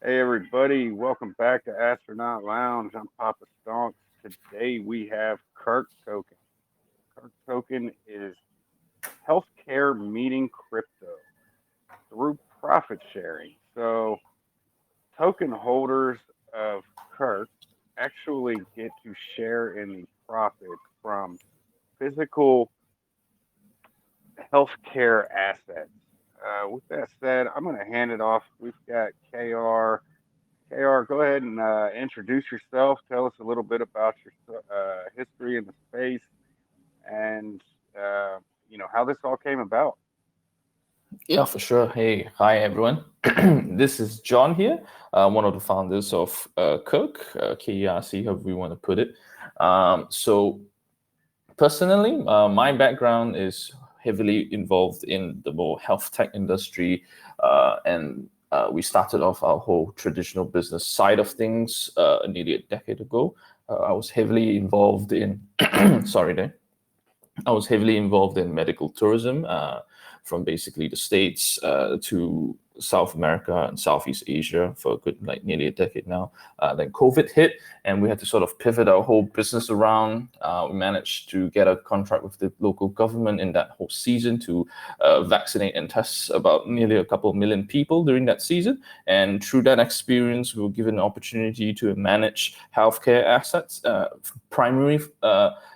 Hey everybody, welcome back to Astronaut Lounge. I'm Papa Stonks. Today we have KERC Token. KERC Token is healthcare meeting crypto through profit sharing. So token holders of KERC actually get to share in the profit from physical healthcare assets. With that said, I'm going to hand it off. We've got KR. KR, go ahead and introduce yourself. Tell us a little bit about your history in the space and how this all came about. Yeah, for sure. Hey, hi everyone. This is John here, one of the founders of KERC, KERC, however we want to put it. So personally, my background is heavily involved in the more health tech industry, and we started off our whole traditional business side of things nearly a decade ago. I was heavily involved in, sorry there. I was heavily involved in medical tourism, from basically the States to South America and Southeast Asia for a good, like nearly a decade now. Then COVID hit, and we had to sort of pivot our whole business around. We managed to get a contract with the local government in that whole season to vaccinate and test about nearly a couple million people during that season. And through that experience, we were given an opportunity to manage healthcare assets, primary.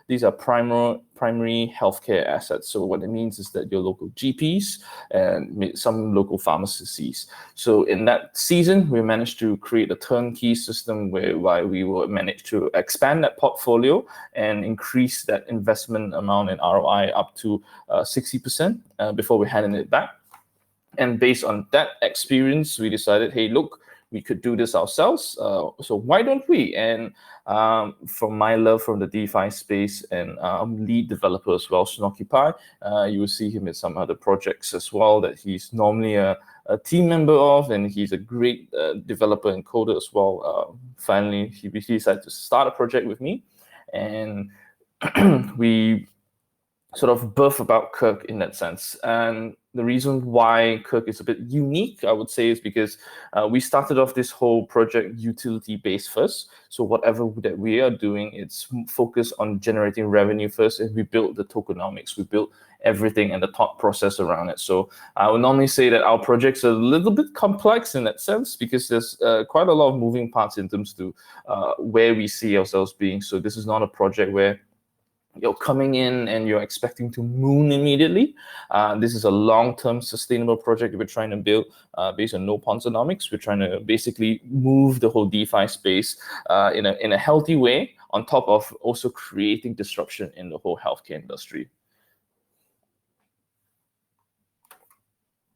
These are primary healthcare assets. So what it means is that your local GPs and some local pharmacies. So in that season, we managed to create a turnkey system whereby we will manage to expand that portfolio and increase that investment amount in ROI up to 60% before we handed it back. And based on that experience, we decided, hey, look, we could do this ourselves. So why don't we? And from my love from the DeFi space, and lead developer as well, Snockify, you will see him in some other projects as well that he's normally a team member of, and he's a great developer and coder as well. Finally, he decided to start a project with me, and we sort of birth about KERC in that sense. And the reason why KERC is a bit unique, I would say, is because we started off this whole project utility-based first. So whatever that we are doing, it's focused on generating revenue first, and we built the tokenomics. We built everything and the thought process around it. So I would normally say that our projects are a little bit complex in that sense because there's quite a lot of moving parts in terms to where we see ourselves being. So this is not a project where you're coming in and you're expecting to moon immediately. This is a long-term sustainable project that we're trying to build based on no ponzonomics. We're trying to basically move the whole DeFi space in a healthy way, on top of also creating disruption in the whole healthcare industry.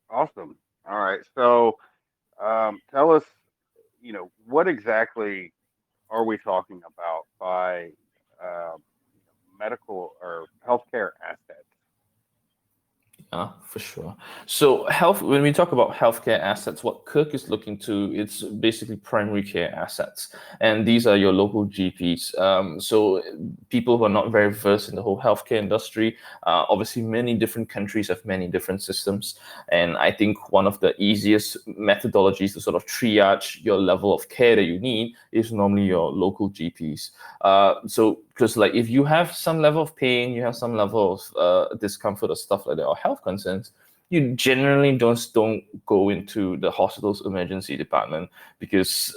Awesome. All right. So tell us, what exactly are we talking about by medical or healthcare assets? For sure. So when we talk about healthcare assets, what KERC is looking to, it's basically primary care assets. And these are your local GPs. So people who are not very versed in the whole healthcare industry, obviously many different countries have many different systems. And I think one of the easiest methodologies to sort of triage your level of care that you need is normally your local GPs. So because like if you have some level of pain, you have some level of discomfort or stuff like that, or health concerns, you generally don't go into the hospital's emergency department because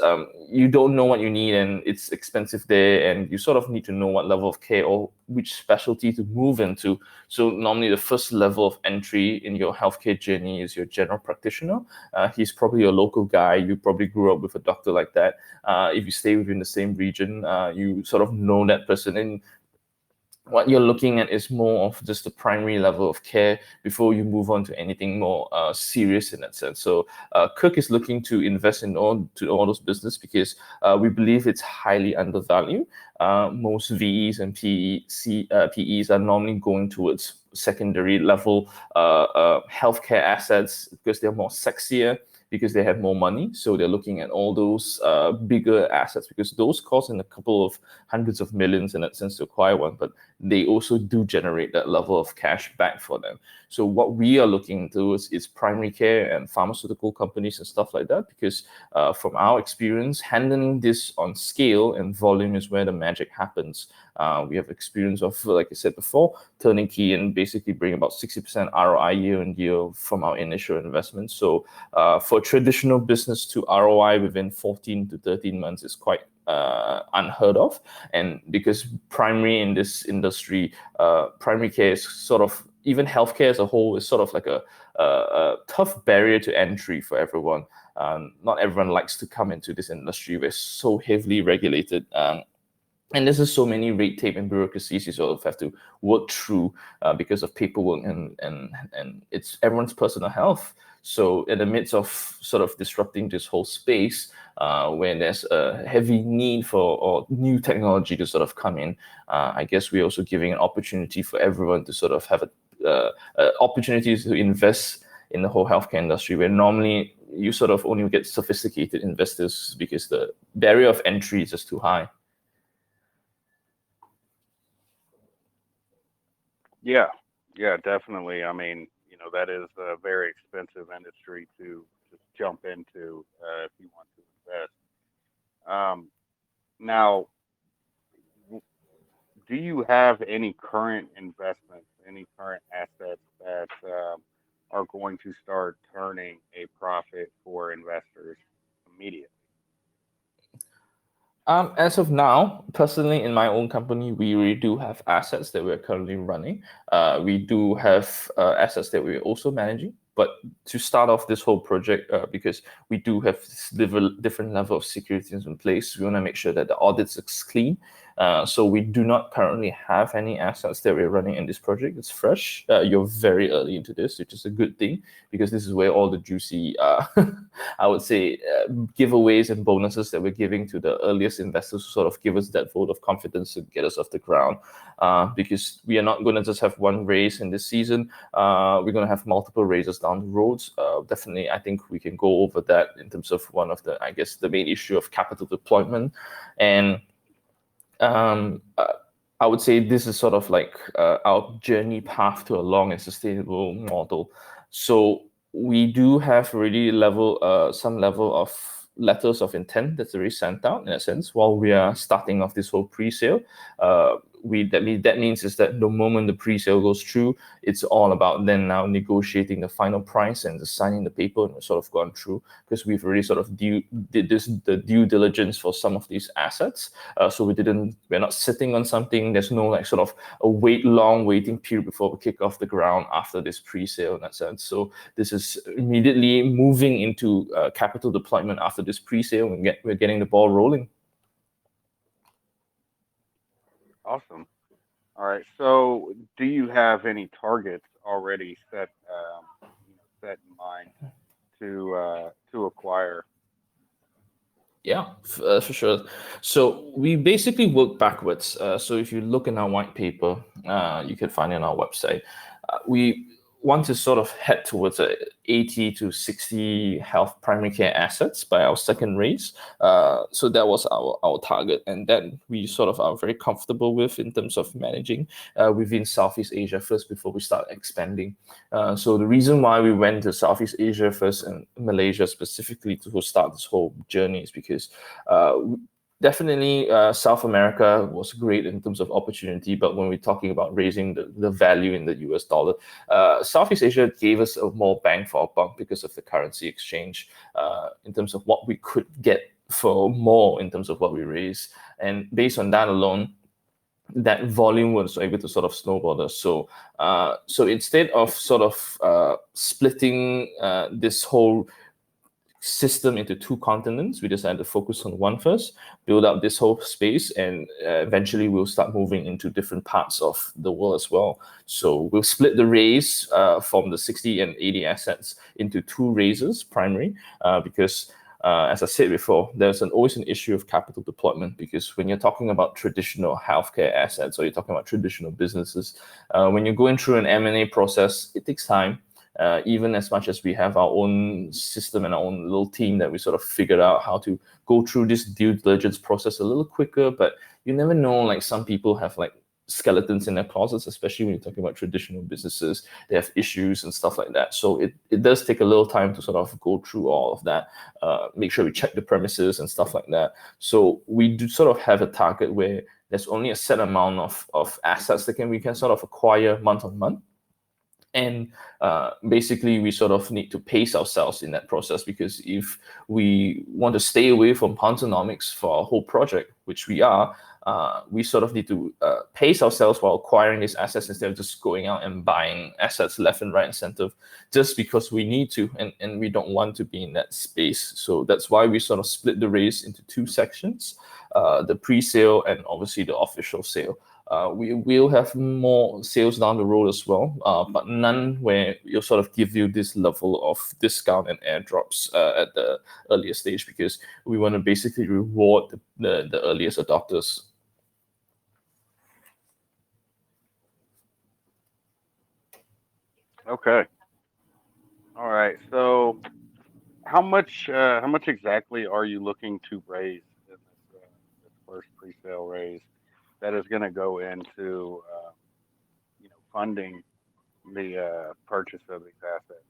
you don't know what you need and it's expensive there, and you sort of need to know what level of care or which specialty to move into. So normally the first level of entry in your healthcare journey is your general practitioner. He's probably your local guy. You probably grew up with a doctor like that. If you stay within the same region, you sort of know that person, and what you're looking at is more of just the primary level of care before you move on to anything more serious in that sense. So KERC is looking to invest in all those business because we believe it's highly undervalued. Most VEs and PEs are normally going towards secondary level healthcare assets because they're more sexier. because they have more money. So they're looking at all those bigger assets, because those cost in a couple of hundreds of millions in that sense to acquire one, but they also do generate that level of cash back for them. So what we are looking into is primary care and pharmaceutical companies and stuff like that, because from our experience, handling this on scale and volume is where the magic happens. We have experience of, like I said before, turning key and basically bring about 60% ROI year on year from our initial investment. So for traditional business to ROI within 14 to 13 months is quite unheard of. And because primary in this industry, primary care is sort of, even healthcare as a whole is sort of like a tough barrier to entry for everyone. Not everyone likes to come into this industry. We're so heavily regulated. And there's just so many red tape and bureaucracies you sort of have to work through because of paperwork and it's everyone's personal health. So in the midst of sort of disrupting this whole space, when there's a heavy need for or new technology to sort of come in, I guess we're also giving an opportunity for everyone to sort of have opportunities to invest in the whole healthcare industry, where normally you sort of only get sophisticated investors because the barrier of entry is just too high. Yeah, definitely. I mean, that is a very expensive industry to just jump into if you want to invest. Now, do you have any current investments, any current assets that are going to start turning a profit for investors immediately? As of now, personally, in my own company, we really do have assets that we're currently running. We do have assets that we're also managing. But to start off this whole project, because we do have this different level of securities in place, we want to make sure that the audits is clean. So we do not currently have any assets that we're running in this project. It's fresh. You're very early into this, which is a good thing, because this is where all the juicy, I would say, giveaways and bonuses that we're giving to the earliest investors to sort of give us that vote of confidence to get us off the ground. Because we are not going to just have one raise in this season. We're going to have multiple raises down the road. Definitely, I think we can go over that in terms of one of the, I guess, the main issue of capital deployment. And I would say this is sort of like our journey path to a long and sustainable model. So we do have already some level of letters of intent that's already sent out, in a sense, while we are starting off this whole pre-sale. That means is that the moment the pre-sale goes through, it's all about then now negotiating the final price and signing the paper, and we've sort of gone through, because we've already sort of did the due diligence for some of these assets. So we're not sitting on something. There's no like sort of a long waiting period before we kick off the ground after this pre-sale, in that sense. So this is immediately moving into capital deployment after this pre-sale, and we're getting the ball rolling. Awesome. All right. So, do you have any targets already set in mind to acquire? Yeah, for sure. So we basically work backwards. So if you look in our white paper, you can find it on our website. We want to sort of head towards 80 to 60 health primary care assets by our second raise. So that was our target, and that we sort of are very comfortable with in terms of managing within Southeast Asia first before we start expanding. So the reason why we went to Southeast Asia first and Malaysia specifically to start this whole journey is because definitely, South America was great in terms of opportunity, but when we're talking about raising the value in the US dollar, Southeast Asia gave us a more bang for our buck because of the currency exchange in terms of what we could get for more in terms of what we raise. And based on that alone, that volume was able to sort of snowball us. So instead of sort of splitting this whole system into two continents, we decided to focus on one first, build up this whole space, and eventually we'll start moving into different parts of the world as well. So we'll split the raise from the 60 and 80 assets into two raises, primary, because as I said before, there's always an issue of capital deployment, because when you're talking about traditional healthcare assets or you're talking about traditional businesses, when you're going through an M&A process, it takes time. even as much as we have our own system and our own little team that we sort of figured out how to go through this due diligence process a little quicker. But you never know, like some people have like skeletons in their closets, especially when you're talking about traditional businesses. They have issues and stuff like that. So it does take a little time to sort of go through all of that, make sure we check the premises and stuff like that. So we do sort of have a target where there's only a set amount of assets that we can sort of acquire month on month. And basically, we sort of need to pace ourselves in that process, because if we want to stay away from Pontonomics for our whole project, which we are, we sort of need to pace ourselves while acquiring these assets instead of just going out and buying assets left and right and center, just because we need to, and we don't want to be in that space. So that's why we sort of split the raise into two sections, the pre-sale and obviously the official sale. We will have more sales down the road as well, but none where you'll sort of give you this level of discount and airdrops at the earlier stage, because we want to basically reward the earliest adopters. Okay. All right. So, how much exactly are you looking to raise in this first pre-sale raise that is going to go into funding the purchase of these assets?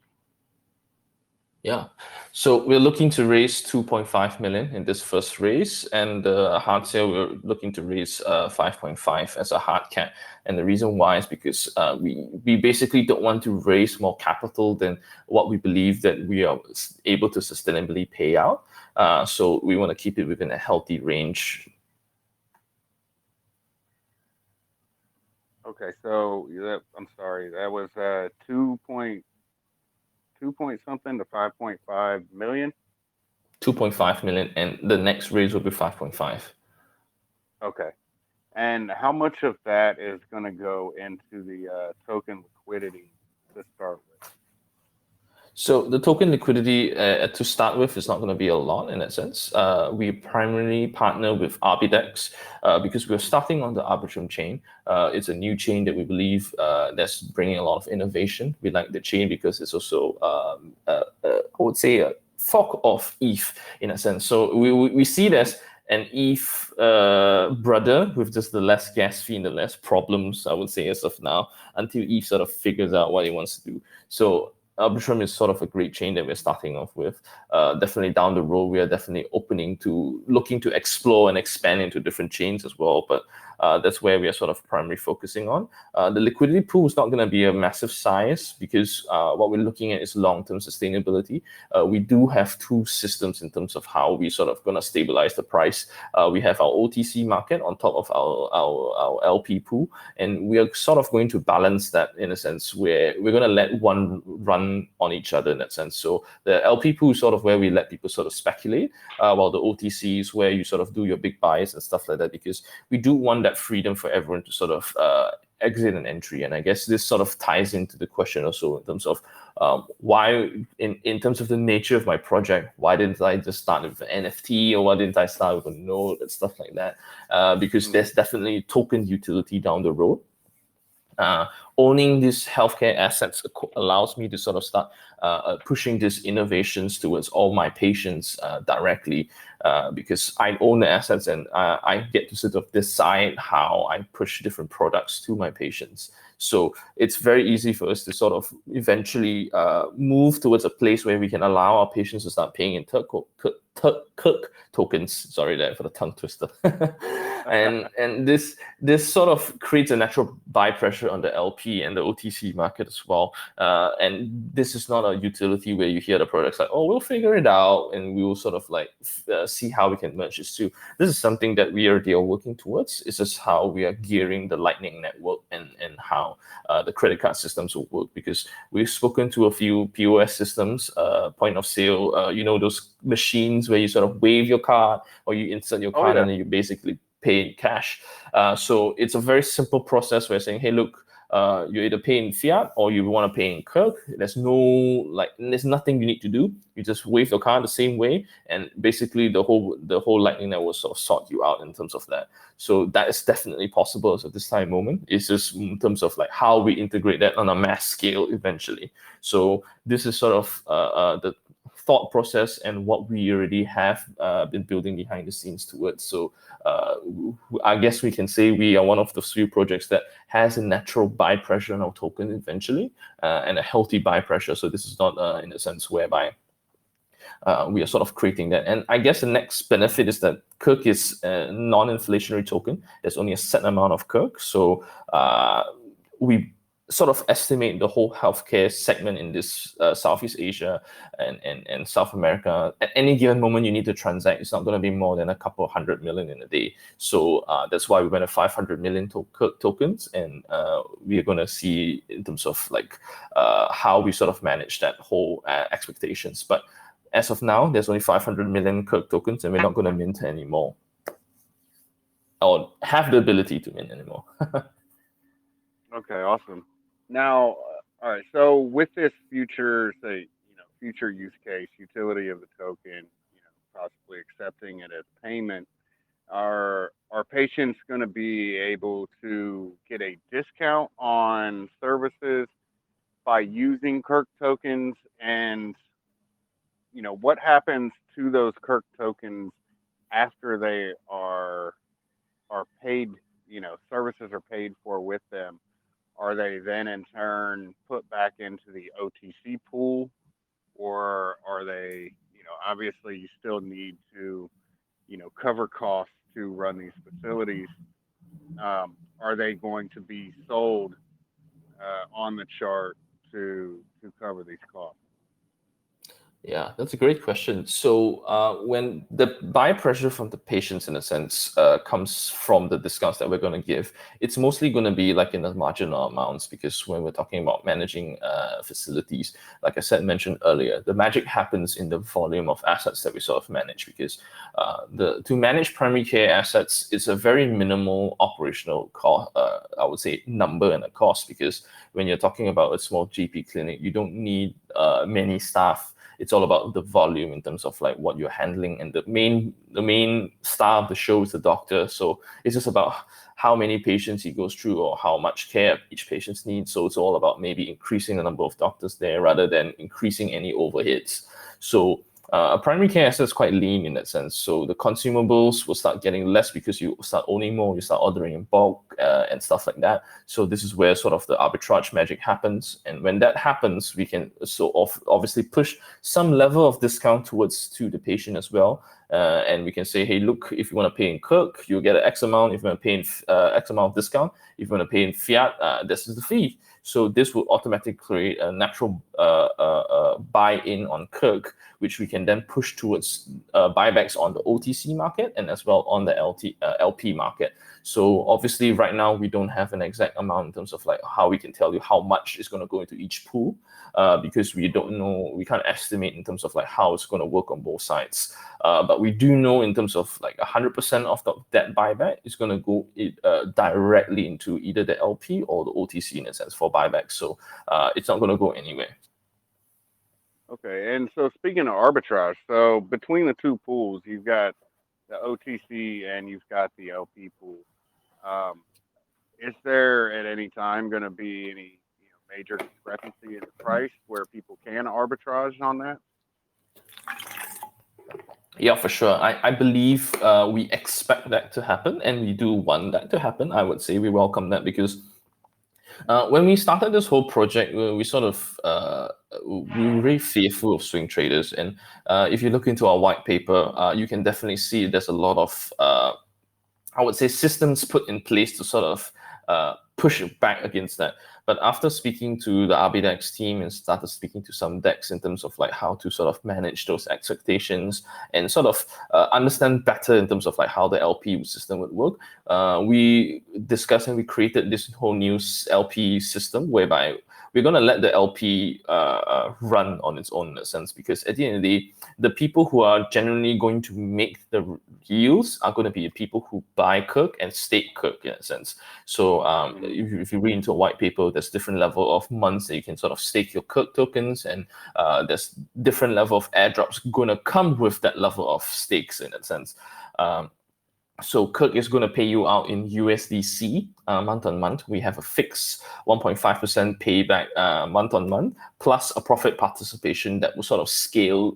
Yeah, so we're looking to raise 2.5 million in this first raise, and the hard sale we're looking to raise 5.5 as a hard cap. And the reason why is because we basically don't want to raise more capital than what we believe that we are able to sustainably pay out. So we want to keep it within a healthy range. Okay, so I'm sorry, that was 2 point something to 5.5 million. 2.5 million, and the next raise will be 5.5. Okay, and how much of that is going to go into the token liquidity to start with? So the token liquidity to start with is not going to be a lot in that sense. We primarily partner with Arbidex because we're starting on the Arbitrum chain. It's a new chain that we believe that's bringing a lot of innovation. We like the chain because it's also, I would say, a fork of ETH in a sense. So we see it as an ETH brother with just the less gas fee and the less problems, I would say, as of now, until ETH sort of figures out what it wants to do. So Arbitrum is sort of a great chain that we're starting off with. Definitely down the road, we are definitely looking to explore and expand into different chains as well. But that's where we are sort of primarily focusing on. The liquidity pool is not going to be a massive size because what we're looking at is long-term sustainability. We do have two systems in terms of how we sort of going to stabilize the price. We have our OTC market on top of our LP pool, and we are sort of going to balance that in a sense where we're going to let one run on each other in that sense. So the LP pool is sort of where we let people sort of speculate, while the OTC is where you sort of do your big buys and stuff like that, because we do want that freedom for everyone to sort of exit and entry. And I guess this sort of ties into the question also in terms of why, in terms of the nature of my project, why didn't I just start with an NFT, or why didn't I start with a node and stuff like that? Because there's definitely token utility down the road. Owning these healthcare assets allows me to sort of start pushing these innovations towards all my patients directly, because I own the assets and I get to sort of decide how I push different products to my patients. So it's very easy for us to sort of eventually move towards a place where we can allow our patients to start paying in KERC tokens. Sorry there for the tongue twister. and this sort of creates a natural buy pressure on the LP and the OTC market as well. And this is not a utility where you hear the products like, oh, we'll figure it out and we will sort of like see how we can merge this too. This is something that we are working towards. It's just how we are gearing the Lightning Network and how the credit card systems will work, because we've spoken to a few POS systems, point of sale, those machines where you sort of wave your card or you insert your card and then you basically pay in cash. So it's a very simple process where saying, hey, look, you either pay in fiat or you want to pay in KERC. There's nothing you need to do. You just wave the card the same way, and basically the whole Lightning Network will sort of sort you out in terms of that. So that is definitely possible as of this time moment. It's just in terms of like how we integrate that on a mass scale eventually. So this is sort of the thought process and what we already have been building behind the scenes towards. So I guess we can say we are one of the few projects that has a natural buy pressure on our token eventually, and a healthy buy pressure. So this is not in a sense whereby we are sort of creating that. And I guess the next benefit is that KERC is a non-inflationary token. There's only a set amount of KERC. So we sort of estimate the whole healthcare segment in this Southeast Asia and South America. At any given moment, you need to transact. It's not going to be more than a couple of 100 million in a day. So that's why we went to 500 million KERC tokens, and we are going to see in terms of like how we sort of manage that whole expectations. But as of now, there's only 500 million KERC tokens, and we're not going to mint anymore, or have the ability to mint anymore. Okay, awesome. Now, all right. So with this future, future use case, utility of the token, possibly accepting it as payment, are patients going to be able to get a discount on services by using KERC tokens? And what happens to those KERC tokens after they are paid? Services are paid for with them. Are they then in turn put back into the OTC pool, or are they, obviously you still need to, cover costs to run these facilities? Are they going to be sold on the chart to cover these costs? Yeah, that's a great question. So when the buy pressure from the patients, in a sense, comes from the discounts that we're going to give, it's mostly going to be like in the marginal amounts, because when we're talking about managing facilities, like I mentioned earlier, the magic happens in the volume of assets that we sort of manage, because to manage primary care assets, it's a very minimal operational cost, I would say, number and a cost, because when you're talking about a small GP clinic, you don't need many staff. It's all about the volume in terms of like what you're handling, and the main star of the show is the doctor. So it's just about how many patients he goes through or how much care each patient needs. So it's all about maybe increasing the number of doctors there rather than increasing any overheads. So a primary care asset is quite lean in that sense. So the consumables will start getting less because you start owning more, you start ordering in bulk and stuff like that. So this is where sort of the arbitrage magic happens. And when that happens, we can obviously push some level of discount to the patient as well. And we can say, hey, look, if you want to pay in KERC, you'll get an X amount. If you want to pay in X amount of discount, if you want to pay in fiat, this is the fee. So this will automatically create a natural buy-in on KERC, which we can then push towards buybacks on the OTC market and as well on the LP market. So obviously right now we don't have an exact amount in terms of like how we can tell you how much is going to go into each pool, because we don't know, we can't estimate in terms of like how it's going to work on both sides. But we do know in terms of like 100% of that buyback is going to go directly into either the LP or the OTC in a sense for buyback. So it's not going to go anywhere. Okay, and so speaking of arbitrage, so between the two pools, you've got the OTC and you've got the LP pool. Is there at any time going to be any major discrepancy in the price where people can arbitrage on that? Yeah, for sure. I believe we expect that to happen, and we do want that to happen. I would say we welcome that, because when we started this whole project, we sort of we were very fearful of swing traders. And if you look into our white paper, you can definitely see there's a lot of I would say systems put in place to sort of push back against that. But after speaking to the RBDEX team and started speaking to some DEX in terms of like how to sort of manage those expectations and sort of understand better in terms of like how the LP system would work, we discussed and we created this whole new LP system whereby we're going to let the LP run on its own in a sense, because at the end of the day, the people who are generally going to make the yields are going to be the people who buy KERC and stake KERC in a sense. So if you read into a white paper, there's different level of months that you can sort of stake your KERC tokens, and there's different level of airdrops going to come with that level of stakes in a sense. So KERC is going to pay you out in USDC month on month. We have a fixed 1.5% payback month on month, plus a profit participation that will sort of scale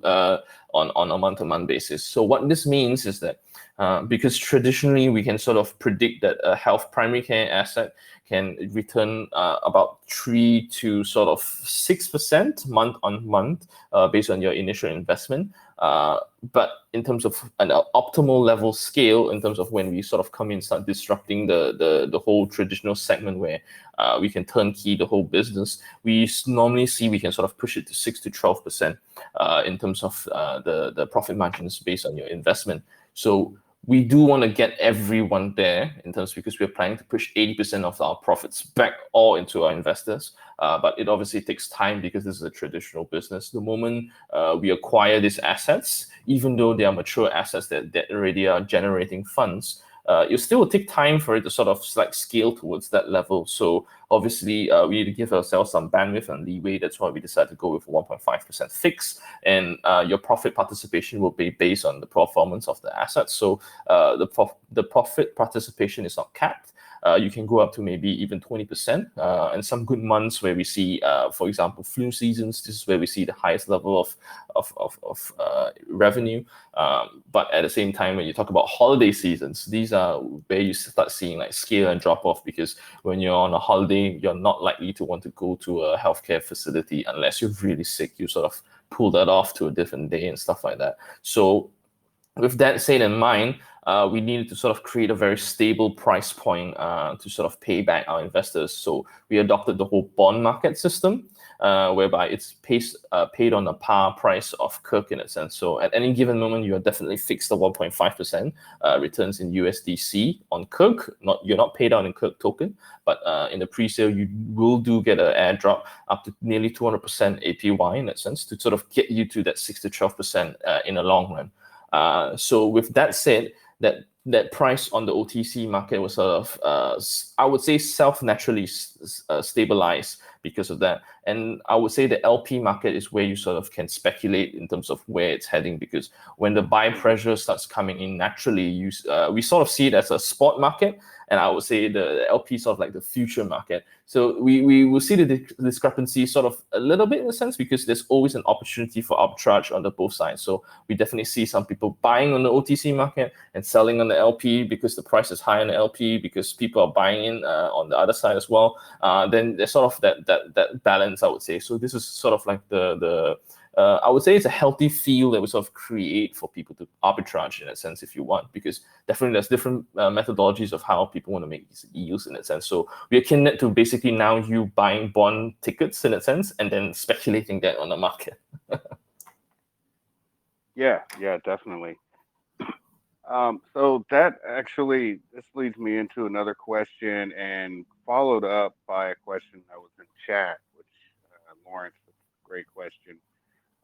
on a month on month basis. So what this means is that because traditionally we can sort of predict that a health primary care asset can return about 3 to sort of 6% month on month based on your initial investment. But in terms of an optimal level scale, in terms of when we sort of come in and start disrupting the whole traditional segment where we can turnkey the whole business, we normally see we can sort of push it to 6 to 12% in terms of the profit margins based on your investment. So we do want to get everyone there in terms, because we're planning to push 80% of our profits back all into our investors. But it obviously takes time because this is a traditional business. The moment we acquire these assets, even though they are mature assets that already are generating funds, it still will take time for it to sort of like scale towards that level. So obviously we need to give ourselves some bandwidth and leeway. That's why we decided to go with 1.5% fix, and your profit participation will be based on the performance of the assets. So the profit participation is not capped. You can go up to maybe even 20%. And some good months where we see, for example, flu seasons, this is where we see the highest level of revenue. But at the same time, when you talk about holiday seasons, these are where you start seeing like scale and drop off, because when you're on a holiday, you're not likely to want to go to a healthcare facility unless you're really sick. You sort of pull that off to a different day and stuff like that. So with that said in mind, we needed to sort of create a very stable price point to sort of pay back our investors. So we adopted the whole bond market system, whereby it's paid on a par price of KERC in a sense. So at any given moment, you are definitely fixed the 1.5% returns in USDC on KERC. You're not paid out in KERC token, but in the pre-sale, you will get an airdrop up to nearly 200% APY in that sense to sort of get you to that 6 to 12% in the long run. So with that said, that price on the OTC market was sort of, I would say, self-naturally stabilized because of that. And I would say the LP market is where you sort of can speculate in terms of where it's heading, because when the buy pressure starts coming in naturally, we sort of see it as a spot market. And I would say the LP is sort of like the future market. So we will see the discrepancy sort of a little bit in a sense, because there's always an opportunity for arbitrage on the both sides. So we definitely see some people buying on the OTC market and selling on the LP because the price is high on the LP, because people are buying in on the other side as well. Then there's sort of that balance, I would say. So this is sort of like I would say it's a healthy feel that we sort of create for people to arbitrage in a sense, if you want, because definitely there's different methodologies of how people want to make these yields in that sense. So we akin that to basically now you buying bond tickets in that sense and then speculating that on the market. Yeah, definitely. So this leads me into another question, and followed up by a question that was in chat, which Lawrence, that's a great question.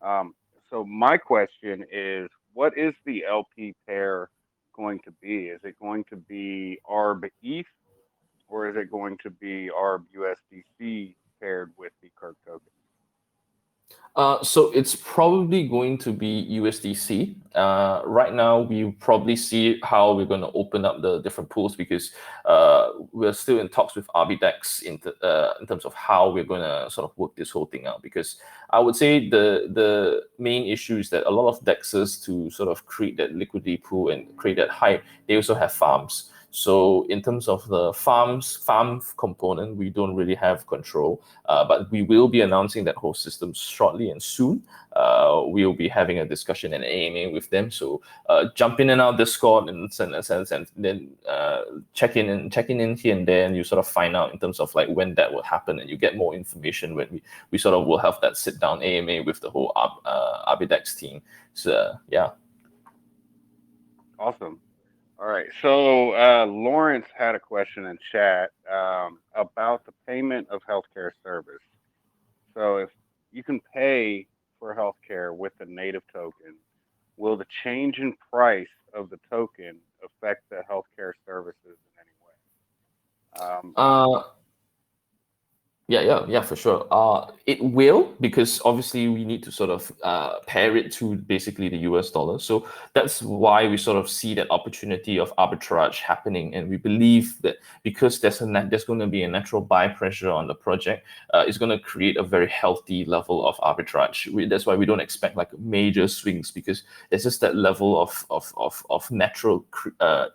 Um, so my question is, what is the LP pair going to be? Is it going to be ARB ETH, or is it going to be ARB USDC paired with the KERC token? So it's probably going to be USDC. Right now, we probably see how we're going to open up the different pools, because we're still in talks with Arbidex in terms of how we're going to sort of work this whole thing out. Because I would say the main issue is that a lot of dexes, to sort of create that liquidity pool and create that hype, they also have farms. So in terms of the farm component, we don't really have control, but we will be announcing that whole system shortly and soon. We'll be having a discussion and AMA with them. So jump in our Discord in a sense, and then checking in here and there, and you sort of find out in terms of like when that will happen, and you get more information when we sort of will have that sit down AMA with the whole Arbidex team. So yeah. Awesome. All right. So Lawrence had a question in chat about the payment of healthcare service. So if you can pay for healthcare with the native token, will the change in price of the token affect the healthcare services in any way? Uh, yeah, for sure. It will, because obviously we need to sort of pair it to basically the US dollar. So that's why we sort of see that opportunity of arbitrage happening, and we believe that because there's going to be a natural buy pressure on the project, it's going to create a very healthy level of arbitrage. That's why we don't expect like major swings, because there's just that level of natural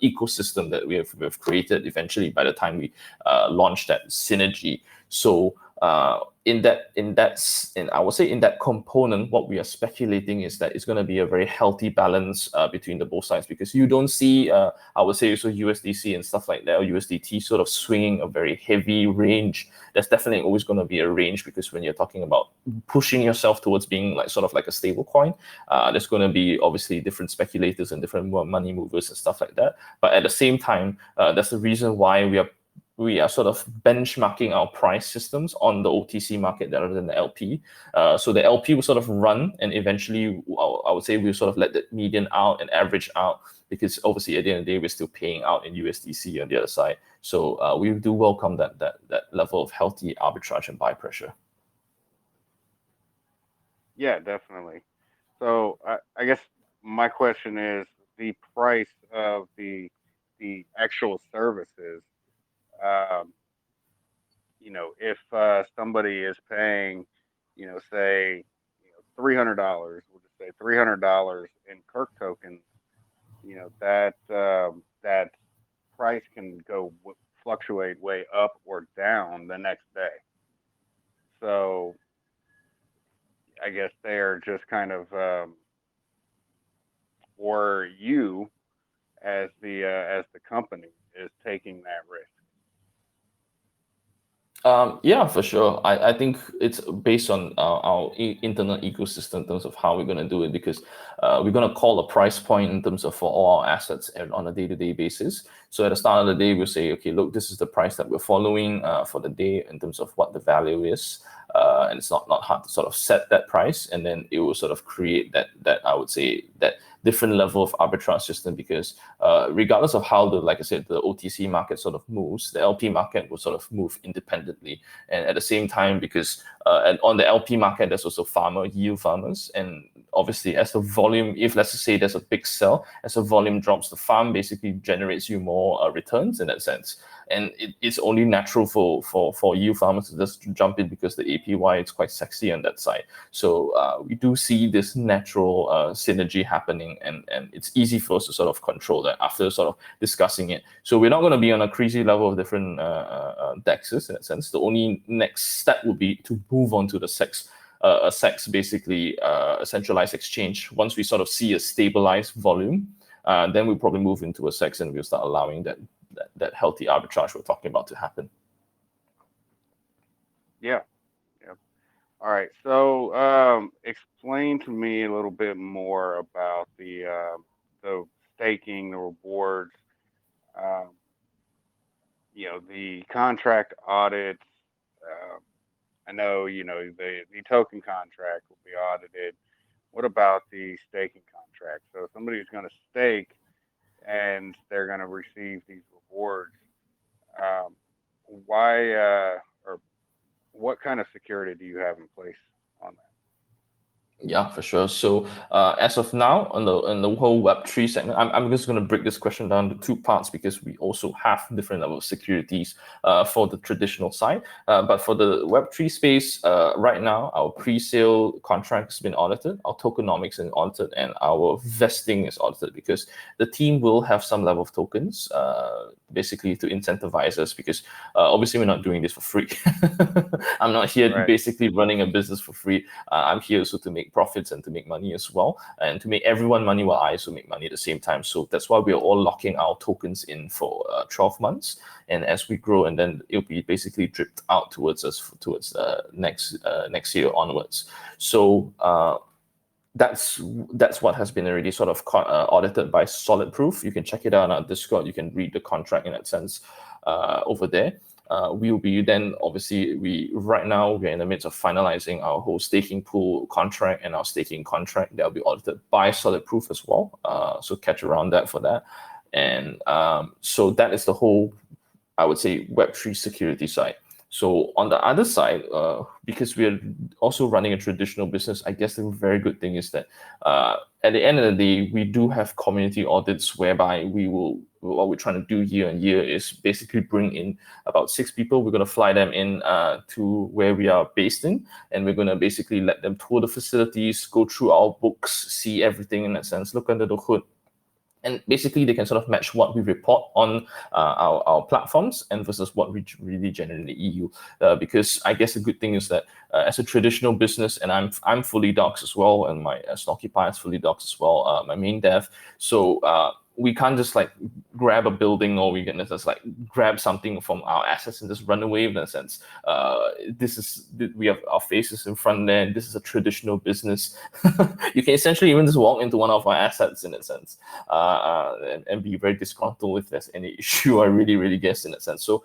ecosystem that we've created eventually by the time we launch that synergy. So I would say in that component, what we are speculating is that it's going to be a very healthy balance between the both sides, because you don't see, I would say, also USDC and stuff like that, or USDT sort of swinging a very heavy range. There's definitely always going to be a range, because when you're talking about pushing yourself towards being like sort of like a stable coin, there's going to be obviously different speculators and different money movers and stuff like that. But at the same time, that's the reason why we are sort of benchmarking our price systems on the OTC market rather than the LP. So the LP will sort of run, and eventually I would say we'll sort of let the median out and average out, because obviously at the end of the day, we're still paying out in USDC on the other side. So we do welcome that level of healthy arbitrage and buy pressure. Yeah, definitely. So I guess my question is the price of the actual services. Um, if somebody is paying, say, $300, we'll just say $300 in KERC tokens, that price can fluctuate way up or down the next day. So I guess they're just kind of, or you as the company is taking that risk. Yeah, for sure. I think it's based on our internal ecosystem in terms of how we're going to do it, because we're going to call a price point in terms of for all our assets and on a day-to-day basis. So at the start of the day, we'll say, okay, look, this is the price that we're following for the day in terms of what the value is. And it's not hard to sort of set that price, and then it will sort of create that I would say that different level of arbitrage system, because regardless of how like I said, the OTC market sort of moves, the LP market will sort of move independently. And at the same time, because and on the LP market, there's also yield farmers. And obviously as the volume, if let's just say there's a big sell, as the volume drops, the farm basically generates you more returns in that sense. And it's only natural for yield farmers to just jump in, because the APY is quite sexy on that side. So we do see this natural synergy happening, and it's easy for us to sort of control that after sort of discussing it. So we're not going to be on a crazy level of different DEXs in that sense. The only next step would be to move on to the SEX. A SEX, basically a centralized exchange. Once we sort of see a stabilized volume, then we'll probably move into a SEX, and we'll start allowing that healthy arbitrage we're talking about to happen. Yeah. All right. So explain to me a little bit more about the staking, the rewards, um, the contract audits. I know, the token contract will be audited. What about the staking contract? So somebody's going to stake and they're going to receive these rewards. Why or what kind of security do you have in place on that? Yeah, for sure. So as of now, on the whole Web3 segment, I'm just going to break this question down to two parts, because we also have different level of securities for the traditional side. But for the Web3 space, right now, our pre-sale contract has been audited, our tokenomics is audited, and our vesting is audited, because the team will have some level of tokens, basically to incentivize us, because obviously we're not doing this for free. I'm not here basically running a business for free. I'm here also to make profits and to make money as well, and to make everyone money while I also make money at the same time. So that's why we're all locking our tokens in for 12 months, and as we grow, and then it'll be basically dripped out towards us towards next year onwards. So that's what has been already sort of audited by Solid Proof. You can check it out on our Discord. You can read the contract in that sense over there. we will be then, obviously, right now we're in the midst of finalizing our whole staking pool contract and our staking contract that will be audited by Solid Proof as well. So catch around that for that. And so that is the whole, I would say, Web3 security side. So on the other side, because we're also running a traditional business, I guess the very good thing is that at the end of the day, we do have community audits whereby what we're trying to do year on year is basically bring in about 6 people. We're going to fly them in to where we are based in, and we're going to basically let them tour the facilities, go through our books, see everything in that sense, look under the hood. And basically, they can sort of match what we report on our platforms and versus what we really generally EU. Because I guess the good thing is that as a traditional business, and I'm fully docs as well, and my Stockify is fully docs as well, my main dev. So we can't just like grab a building, or we can just like grab something from our assets and just run away in a sense. We have our faces in front there, and this is a traditional business. You can essentially even just walk into one of our assets in a sense, and be very disgruntled if there's any issue, I really guess, in a sense. So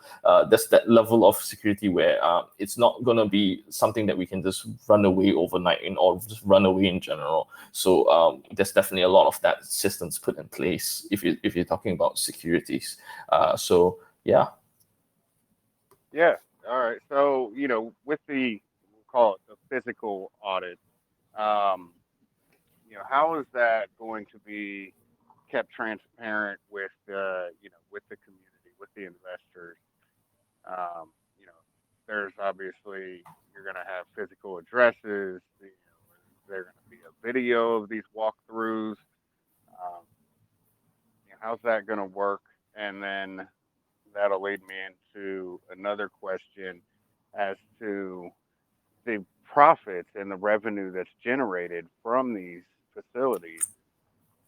there's that level of security where it's not going to be something that we can just run away overnight or just run away in general. So there's definitely a lot of that systems put in place if you're talking about securities. So yeah. Yeah. All right. So, with we'll call it the physical audit, how is that going to be kept transparent with with the community, with the investors? Um, you know, there's obviously, you're going to have physical addresses. Is there going to be a video of these walkthroughs? Um, how's that going to work? And then that'll lead me into another question as to the profits and the revenue that's generated from these facilities.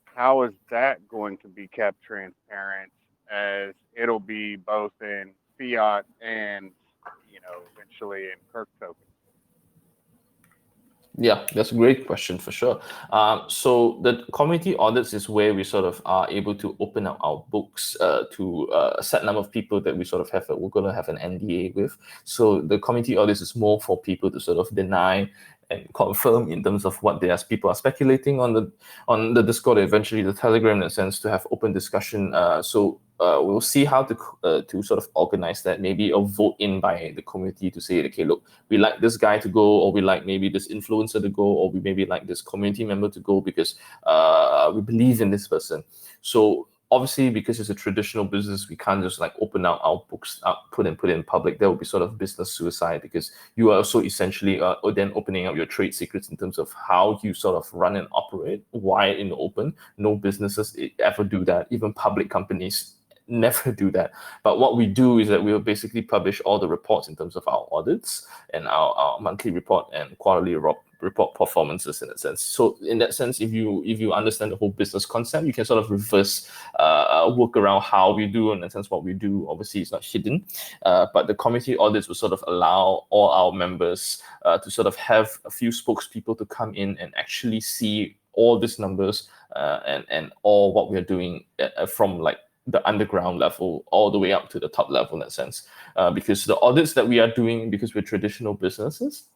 How is that going to be kept transparent, as it'll be both in fiat and, eventually in KERC tokens? Yeah, that's a great question for sure. So the community audits is where we sort of are able to open up our books to a set number of people that we sort of we're going to have an NDA with. So the community audits is more for people to sort of deny and confirm in terms of what people are speculating on the Discord, eventually the Telegram, in a sense, to have open discussion. So we'll see how to sort of organize that, maybe a vote in by the community to say, okay, look, we like this guy to go, or we like maybe this influencer to go, or we maybe like this community member to go because we believe in this person. So obviously, because it's a traditional business, we can't just like open out our books up, put it in public. That would be sort of business suicide, because you are also essentially then opening up your trade secrets in terms of how you sort of run and operate. Why in the open? No businesses ever do that. Even public companies never do that. But what we do is that we'll basically publish all the reports in terms of our audits and our monthly report and quarterly report performances, in a sense. So in that sense, if you understand the whole business concept, you can sort of reverse work around how we do, in a sense, what we do. Obviously, it's not hidden, but the community audits will sort of allow all our members to sort of have a few spokespeople to come in and actually see all these numbers and all what we're doing from like the underground level all the way up to the top level, in that sense, because the audits that we are doing, because we're traditional businesses,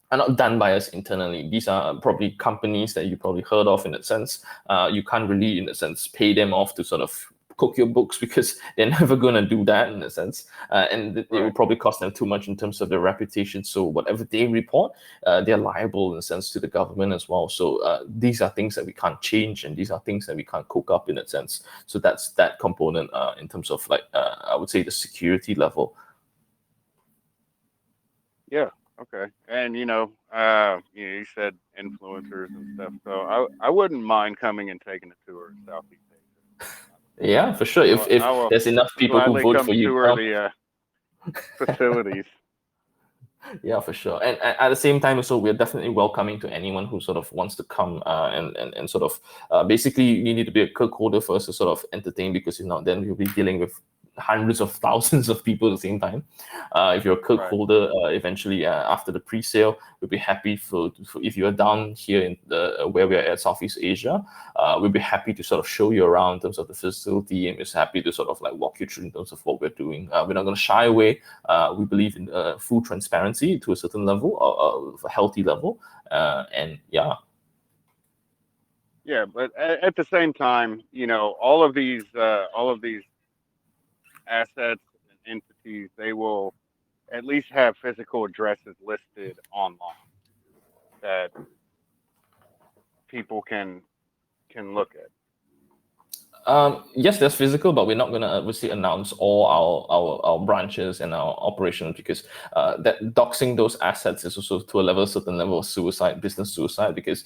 are not done by us internally. These are probably companies that you probably heard of, in that sense. You can't really, in a sense, pay them off to sort of cook your books, because they're never going to do that, in a sense, and it will probably cost them too much in terms of their reputation. So whatever they report, they're liable, in a sense, to the government as well. So these are things that we can't change, and these are things that we can't cook up, in a sense. So that's that component in terms of like I would say the security level. Yeah. Okay. And you said influencers and stuff. So I wouldn't mind coming and taking a tour of Southeast Asia. Yeah, for sure. If there's enough people who Gladly vote come for you, tour the facilities. yeah, for sure. And at the same time, also, we're definitely welcoming to anyone who sort of wants to come and sort of basically, you need to be a KERC holder for us to sort of entertain, because if not, then we'll be dealing with hundreds of thousands of people at the same time. If you're a KERC Right. holder, eventually after the pre-sale, we'll be happy for if you're down here in the where we're at Southeast Asia, we'll be happy to sort of show you around in terms of the facility, and we're happy to sort of like walk you through in terms of what we're doing. We're not going to shy away. We believe in full transparency to a certain level, a healthy level, and yeah. Yeah, but at the same time, all of these assets and entities, they will at least have physical addresses listed online that people can look at. Yes, there's physical, but we're not going to obviously announce all our branches and our operations, because that doxing those assets is also to a certain level of suicide, business suicide, because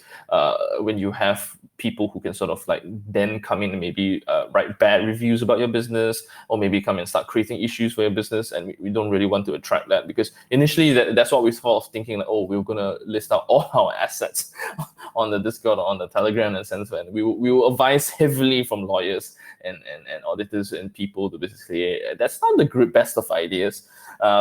when you have people who can sort of like then come in and maybe write bad reviews about your business, or maybe come and start creating issues for your business, and we don't really want to attract that, because initially that's what we thought of, thinking like, oh, we're going to list out all our assets on the Discord or on the Telegram and send, and we will advise heavily from lawyers and auditors and people to basically, that's not the best of ideas.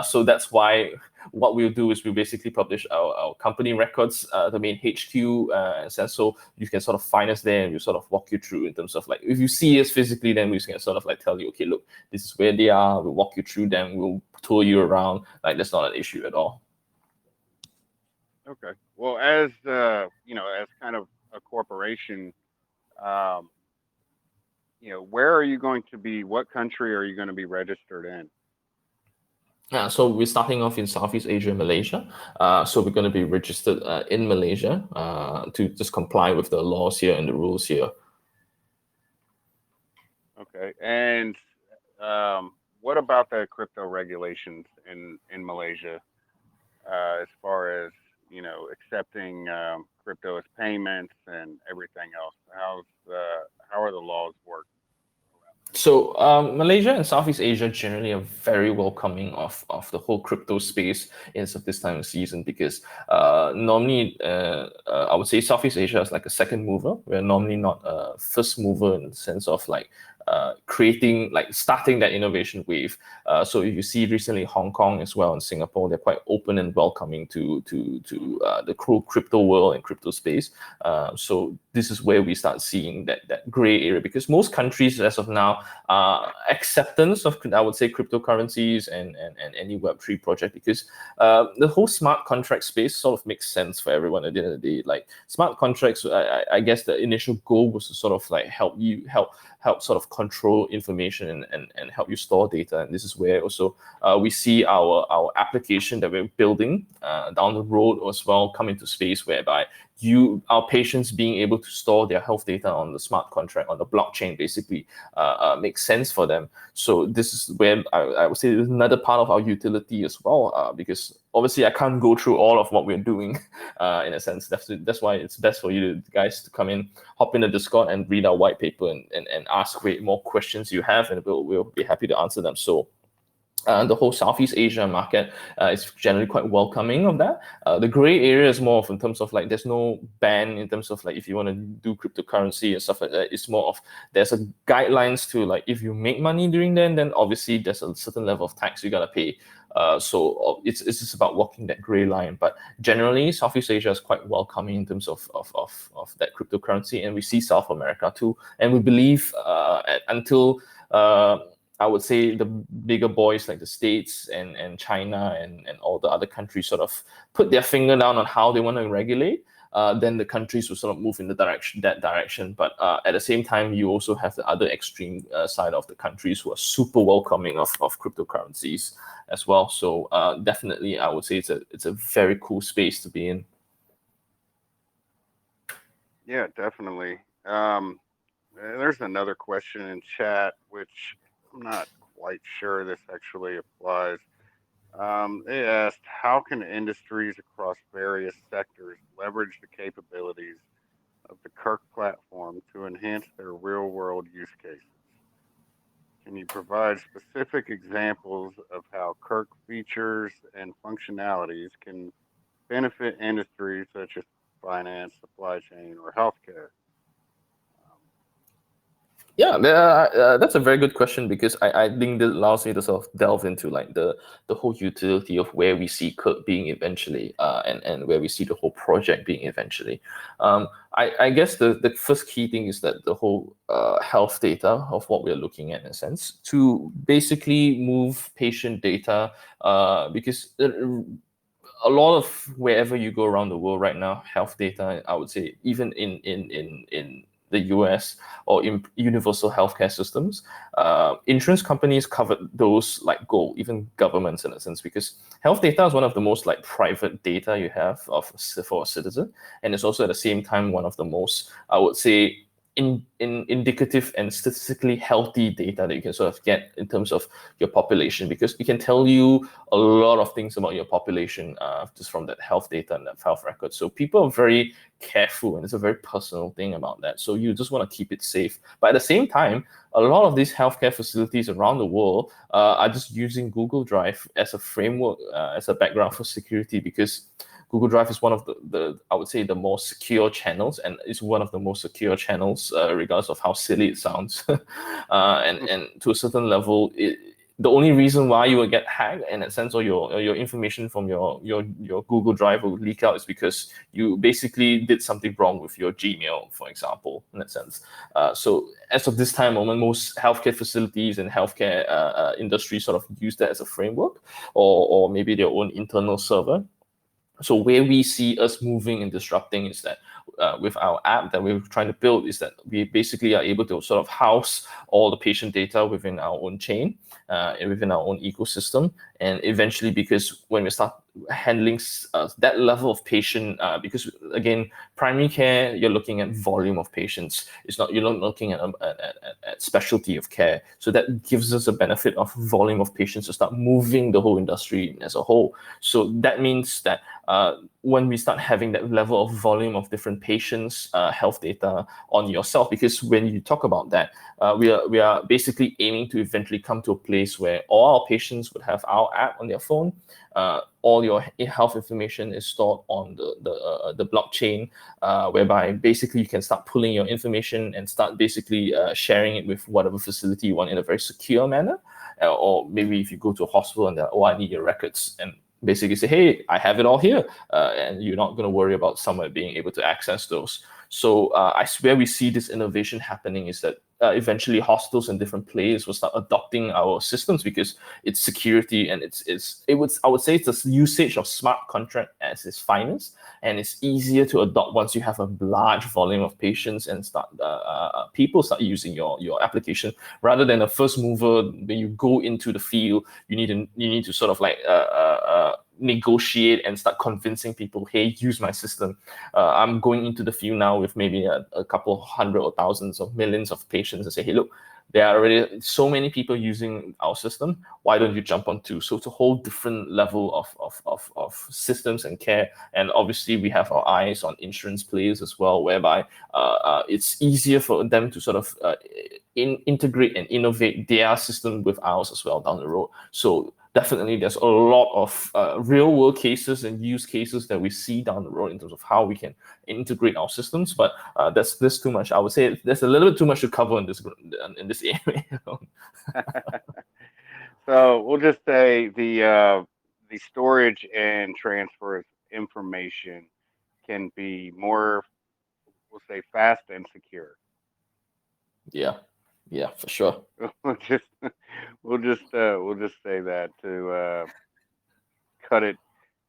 So that's why what we'll do is we'll basically publish our company records, the main HQ, and so you can sort of find us there, and we'll sort of walk you through in terms of like, if you see us physically, then we can sort of like tell you, okay, look, this is where they are. We'll walk you through them. We'll tour you around. Like, that's not an issue at all. Okay. Well, as as kind of a corporation, where are you going to be? What country are you going to be registered in? Yeah, so we're starting off in Southeast Asia and Malaysia. So we're going to be registered in Malaysia to just comply with the laws here and the rules here. Okay. And what about the crypto regulations in Malaysia, as far as accepting crypto as payments and everything else? How are the laws work? So Malaysia and Southeast Asia generally are very welcoming of the whole crypto space in this time of season, because normally I would say Southeast Asia is like a second mover. We're normally not a first mover in the sense of like starting that innovation wave. So if you see recently Hong Kong as well and Singapore, they're quite open and welcoming to the crypto world and crypto space. So this is where we start seeing that gray area, because most countries as of now acceptance of, I would say, cryptocurrencies and any Web3 project, because the whole smart contract space sort of makes sense for everyone at the end of the day. Like, smart contracts, I guess the initial goal was to sort of like help sort of control information and help you store data. And this is where also we see our application that we're building down the road as well come into space, whereby our patients being able to store their health data on the smart contract, on the blockchain, basically makes sense for them. So this is where I would say there's another part of our utility as well, because obviously I can't go through all of what we're doing in a sense. That's why it's best for you guys to come in, hop in the Discord and read our white paper and ask more questions you have, and we'll be happy to answer them. So the whole Southeast Asia market is generally quite welcoming of that. The gray area is more of in terms of like, there's no ban in terms of like, if you want to do cryptocurrency and stuff like that. It's more of, there's a guidelines to like, if you make money during then obviously there's a certain level of tax you gotta pay. So it's just about walking that gray line. But generally, Southeast Asia is quite welcoming in terms of that cryptocurrency, and we see South America too. And we believe until I would say the bigger boys like the States and China and all the other countries sort of put their finger down on how they want to regulate, then the countries will sort of move in that direction. But at the same time, you also have the other extreme side of the countries who are super welcoming of cryptocurrencies as well. So definitely, I would say it's a very cool space to be in. Yeah, definitely. There's another question in chat, which I'm not quite sure this actually applies. They asked, how can industries across various sectors leverage the capabilities of the KERC platform to enhance their real-world use cases? Can you provide specific examples of how KERC features and functionalities can benefit industries such as finance, supply chain, or healthcare? Yeah, that's a very good question because I think that allows me to sort of delve into like the whole utility of where we see KERC being eventually, and where we see the whole project being eventually. I guess the first key thing is that the whole health data of what we're looking at in a sense to basically move patient data, because a lot of wherever you go around the world right now, health data, I would say, even in the US or in universal healthcare systems, insurance companies covered those like gold, even governments in a sense, because health data is one of the most like private data you have for a citizen, and it's also at the same time one of the most, I would say, in indicative and statistically healthy data that you can sort of get in terms of your population, because it can tell you a lot of things about your population, just from that health data and that health record. So people are very careful, and it's a very personal thing about that. So you just want to keep it safe. But at the same time, a lot of these healthcare facilities around the world are just using Google Drive as a framework, as a background for security, because Google Drive is one of the I would say the most secure channels, and is one of the most secure channels, regardless of how silly it sounds. And to a certain level, the only reason why you will get hacked in a sense, or your information from your Google Drive will leak out, is because you basically did something wrong with your Gmail, for example, in that sense. So as of this time moment, most healthcare facilities and healthcare industry sort of use that as a framework, or maybe their own internal server. So where we see us moving and disrupting is that, with our app that we're trying to build, is that we basically are able to sort of house all the patient data within our own chain, and within our own ecosystem. And eventually, because when we start handling that level of patient, because again, primary care, you're looking at volume of patients. You're not looking at specialty of care. So that gives us a benefit of volume of patients to start moving the whole industry as a whole. So that means that, when we start having that level of volume of different patients' health data on yourself, because when you talk about that, we are basically aiming to eventually come to a place where all our patients would have our app on their phone. All your health information is stored on the blockchain, whereby basically you can start pulling your information and start basically sharing it with whatever facility you want in a very secure manner. Or maybe if you go to a hospital and I need your records, and basically say, hey, I have it all here, and you're not going to worry about someone being able to access those. So I swear we see this innovation happening is that, eventually hospitals and different players will start adopting our systems, because it's security, and I would say it's the usage of smart contract as its finest, and it's easier to adopt once you have a large volume of patients and start people start using your application, rather than a first mover. When you go into the field, you need to sort of like negotiate and start convincing people, hey, use my system. I'm going into the field now with maybe a couple hundred or thousands of millions of patients, and say, hey, look, there are already so many people using our system. Why don't you jump on too? So it's a whole different level of systems and care. And obviously, we have our eyes on insurance players as well, whereby it's easier for them to sort of integrate and innovate their system with ours as well down the road. So definitely there's a lot of real world cases and use cases that we see down the road in terms of how we can integrate our systems. But there's too much. I would say there's a little bit too much to cover in this area. So we'll just say the storage and transfer of information can be more, we'll say, fast and secure. Yeah, yeah, for sure. We'll just we'll just say that to cut it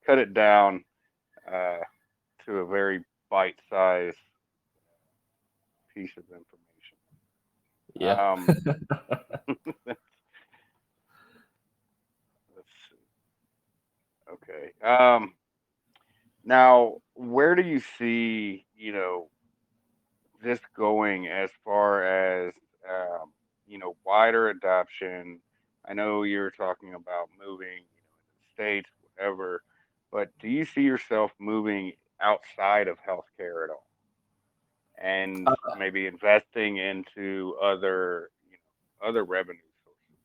cut it down uh, to a very bite-sized piece of information. Yeah. Let's see. Okay. Now, where do you see, this going as far as, wider adoption? I know you're talking about moving, in the states, whatever, but do you see yourself moving outside of healthcare at all, and maybe investing into other revenue sources?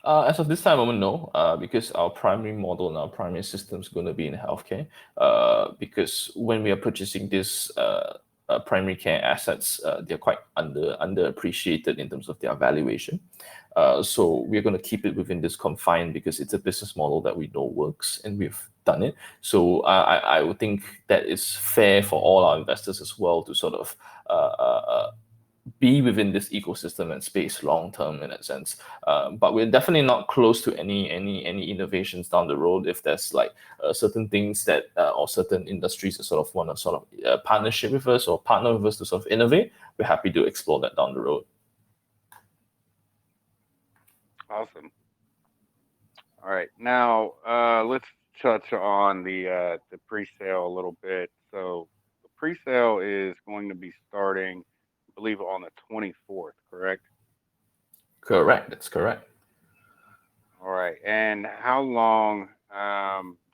As of this time moment, no, because our primary model and our primary system is going to be in healthcare. Because when we are purchasing this primary care assets, they're quite underappreciated in terms of their valuation. So we're going to keep it within this confine because it's a business model that we know works and we've done it. So I would think that it's fair for all our investors as well to sort of be within this ecosystem and space long term in that sense. But we're definitely not close to any innovations down the road. If there's like certain things that or certain industries that sort of want to sort of partnership with us or partner with us to sort of innovate, we're happy to explore that down the road. Awesome. All right, now let's touch on the pre-sale a little bit. So the pre-sale is going to be starting, I believe, on the 24th, correct? Correct. That's correct. All right, and how long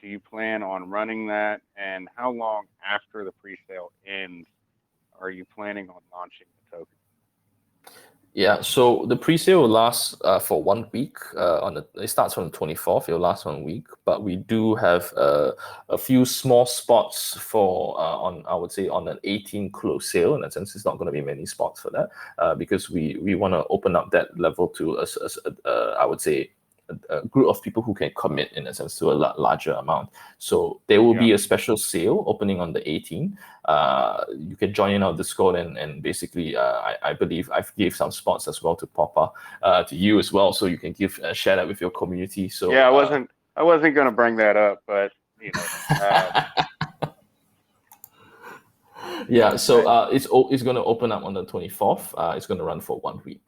do you plan on running that? And how long after the pre-sale ends are you planning on launching the token? Yeah, so the pre-sale will last for 1 week. It starts from the 24th. It will last 1 week, but we do have a few small spots for on I would say on an 18 close sale. In that sense, it's not going to be many spots for that because we want to open up that level to I would say a group of people who can commit in a sense to a larger amount. So there will be a special sale opening on the 18th. You can join in our Discord and basically I believe I've gave some spots as well to Papa to you as well, so you can share that with your community. So yeah, I wasn't going to bring that up, but you know. Yeah, so it's going to open up on the 24th. It's going to run for 1 week.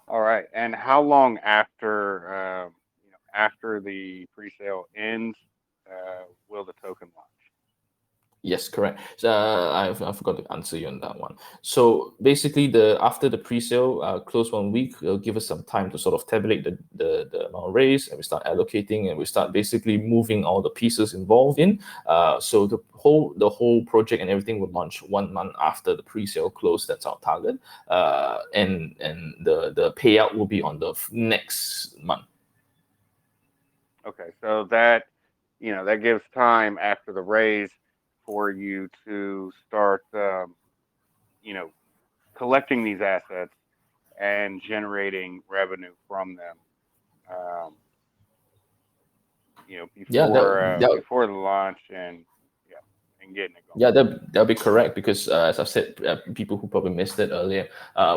All right. And how long after after the pre-sale ends will the token launch? Yes, correct. So, I forgot to answer you on that one. So basically, after the pre-sale close 1 week, it'll give us some time to sort of tabulate the amount raised, and we start allocating, and we start basically moving all the pieces involved in. So the whole project and everything will launch 1 month after the pre-sale close. That's our target, and the payout will be on the next month. Okay, so that that gives time after the raise for you to start you know collecting these assets and generating revenue from them. Um, Yeah, before the launch and yeah, and getting it going. Yeah, that'll be correct because, as I've said, people who probably missed it earlier,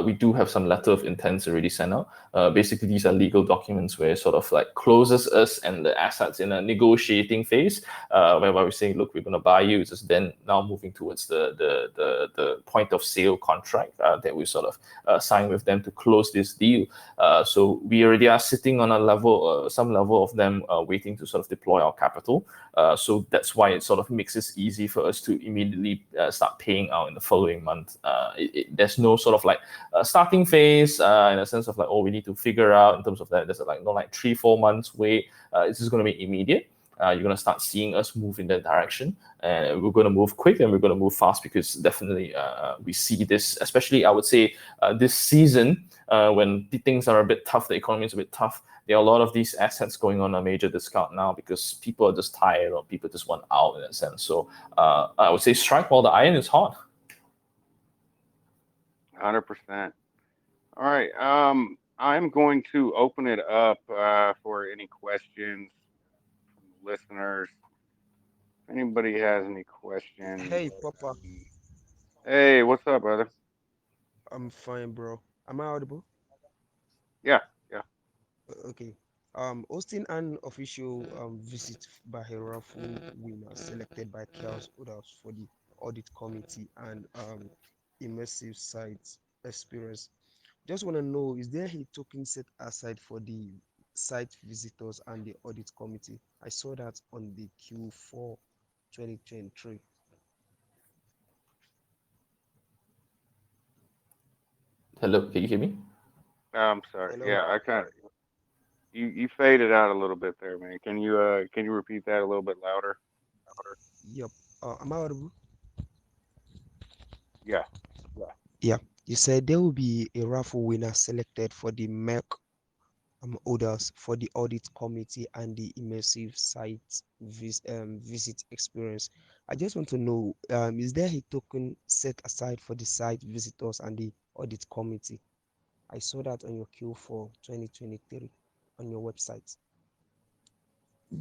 we do have some letter of intents already sent out. Basically, these are legal documents where it sort of like closes us and the assets in a negotiating phase, whereby we're saying, look, we're going to buy you. It's just then now moving towards the point of sale contract that we sort of sign with them to close this deal. So we already are sitting on a level, some level of them waiting to sort of deploy our capital. So that's why it sort of makes it easy for us to immediately start paying out in the following month. There's no sort of like starting phase in a sense of like, oh, we need to figure out in terms of that. There's like no like 3-4 months wait. It's just going to be immediate. You're going to start seeing us move in that direction, and we're going to move quick and we're going to move fast because definitely we see this, especially I would say this season when things are a bit tough, the economy is a bit tough. There are a lot of these assets going on a major discount now because people are just tired or people just want out in that sense. So I would say strike while the iron is hot. 100%. All right. I'm going to open it up for any questions from the listeners. If anybody has any questions. Hey, Papa. Hey, what's up, brother? I'm fine, bro. Am I audible? Yeah, yeah. Okay. Hosting an official visit by a raffle winner selected by Chaos Others for the audit committee and immersive site experience. Just want to know, is there a token set aside for the site visitors and the audit committee? I saw that on the Q4 2023. Hello, can you hear me? I'm sorry. Hello? Yeah, I kind of you faded out a little bit there, man. Can you repeat that a little bit louder? Yep. Am I audible? Yeah. Yeah. You said there will be a raffle winner selected for the MEC orders for the audit committee and the immersive site visit experience. I just want to know, is there a token set aside for the site visitors and the audit committee? I saw that on your Q4 2023 on your website.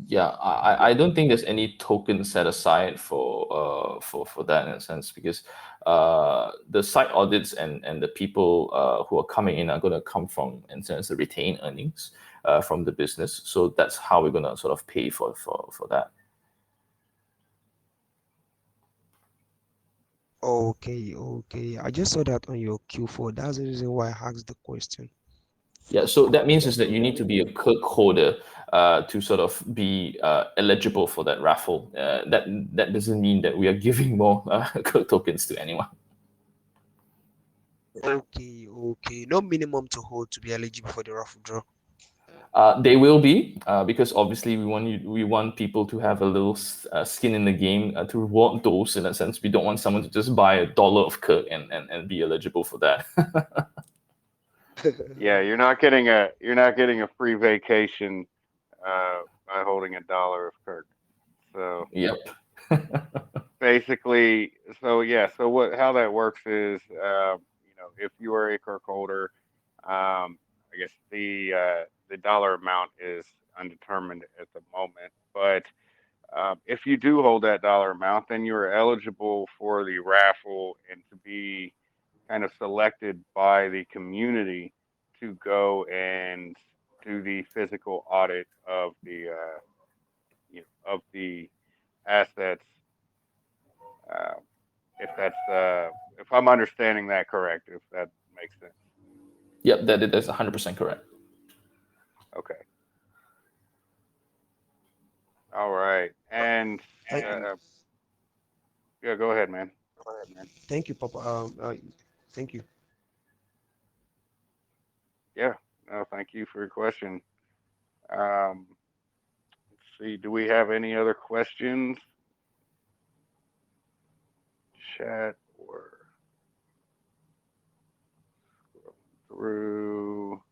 Yeah, I don't think there's any token set aside for that in a sense, because the site audits and the people who are coming in are going to come from, in a sense, the retained earnings from the business. So that's how we're going to sort of pay for that. Okay. I just saw that on your Q4. That's the reason why I asked the question. Yeah, so that means is that you need to be a KERC holder to sort of be eligible for that raffle. That doesn't mean that we are giving more KERC tokens to anyone. Okay. No minimum to hold to be eligible for the raffle draw. They will be because obviously we want people to have a little skin in the game to reward those. In a sense, we don't want someone to just buy $1 of KERC and be eligible for that. Yeah, you're not getting a free vacation by holding $1 of Kirk. So Yep. basically, so yeah, so how that works is, if you are a Kirk holder, I guess the dollar amount is undetermined at the moment, but if you do hold that dollar amount, then you're eligible for the raffle and to be kind of selected by the community to go and do the physical audit of the assets. Uh, if I'm understanding that correct, if that makes sense. Yep, that's 100% correct. Okay. All right. And Thank, yeah, go ahead, man. thank you, Papa. Thank you. Yeah. No, thank you for your question. Um, let's see. Do we have any other questions? Chat or scroll through.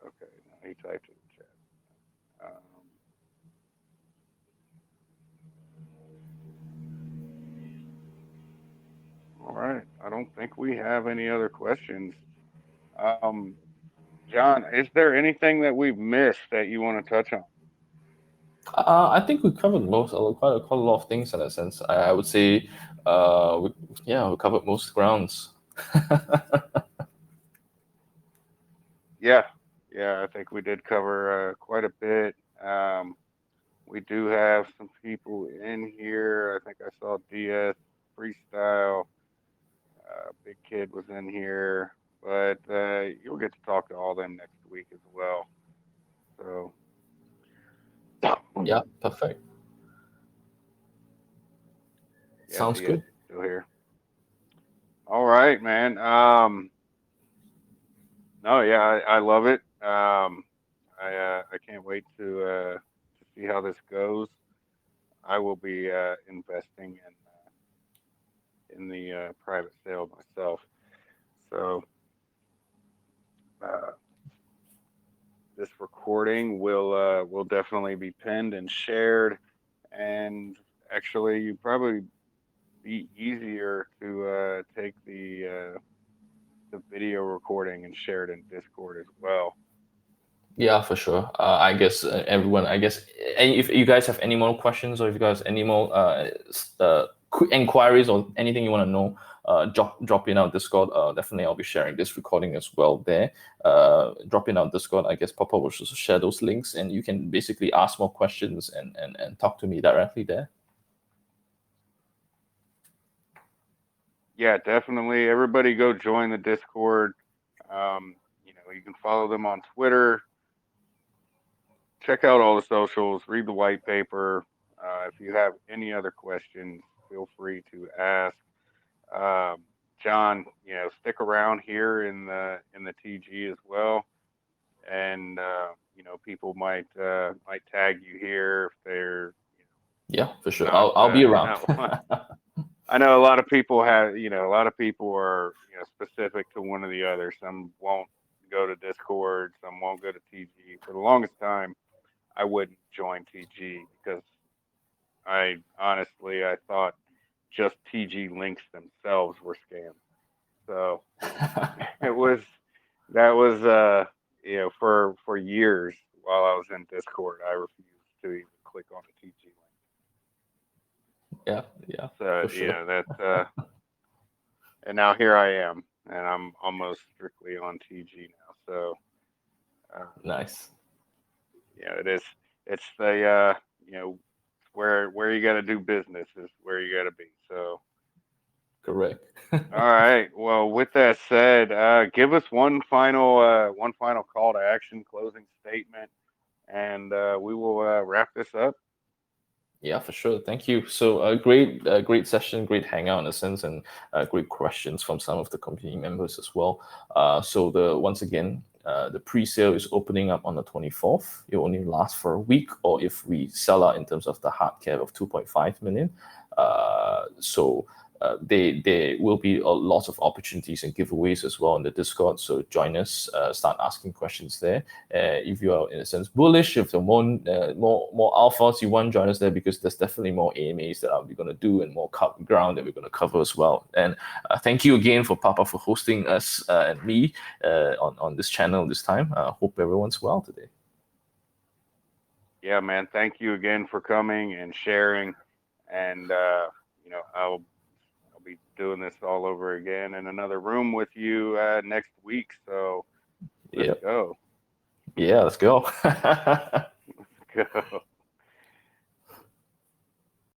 Okay. No, he typed it in the chat. All right. I don't think we have any other questions. Um, John, is there anything that we've missed that you want to touch on? I think we covered quite a lot of things in that sense. I would say, we covered most grounds. Yeah. Yeah, I think we did cover quite a bit. We do have some people in here. I think I saw DS Freestyle. Big Kid was in here, but you'll get to talk to all them next week as well. So, Yeah, perfect. yeah, Sounds DS good. still here. All right, man. No, yeah, I love it. I can't wait to see how this goes. I will be investing in the private sale myself. So uh, this recording will definitely be pinned and shared, and actually, you probably be easier to take the video recording and share it in Discord as well. Yeah, for sure. I guess everyone. I guess if you guys have any more questions, or if you guys any more quick inquiries or anything you want to know, drop in our Discord. Definitely, I'll be sharing this recording as well there. Drop in our Discord. I guess Papa will just share those links, and you can basically ask more questions and talk to me directly there. Yeah, definitely. Everybody go join the Discord. You can follow them on Twitter. Check out all the socials. Read the white paper. If you have any other questions, feel free to ask. John, stick around here in the TG as well, and people might tag you here if they're Yeah, for sure. not I'll be around. not I know a lot of people have, a lot of people are, specific to one or the other. Some won't go to Discord, some won't go to TG. For the longest time, I wouldn't join TG because I thought just TG links themselves were scams. So it was that was for years while I was in Discord, I refused to even click on a TG link. Yeah, yeah, So for sure. and now here I am, and I'm almost strictly on TG now. So uh, Nice. it is. It's the where you got to do business is where you got to be. So Correct. all right. Well, with that said, give us one final call to action, closing statement, and we will wrap this up. Yeah, for sure. Thank you. So great session, great hangout in a sense, and great questions from some of the community members as well. So once again, the pre-sale is opening up on the 24th. It will only last for a week, or if we sell out in terms of the hard cap of 2.5 million. There will be a lot of opportunities and giveaways as well in the Discord. So join us, start asking questions there. If you are in a sense bullish, if you're more alphas, you want to join us there because there's definitely more AMAs that we're going to do and more ground that we're going to cover as well. And thank you again for Papa for hosting us and me on this channel this time. Hope everyone's well today. Yeah, man. Thank you again for coming and sharing. And I'll be doing this all over again in another room with you next week. So let's Yep. go. Yeah, let's go. Let's go.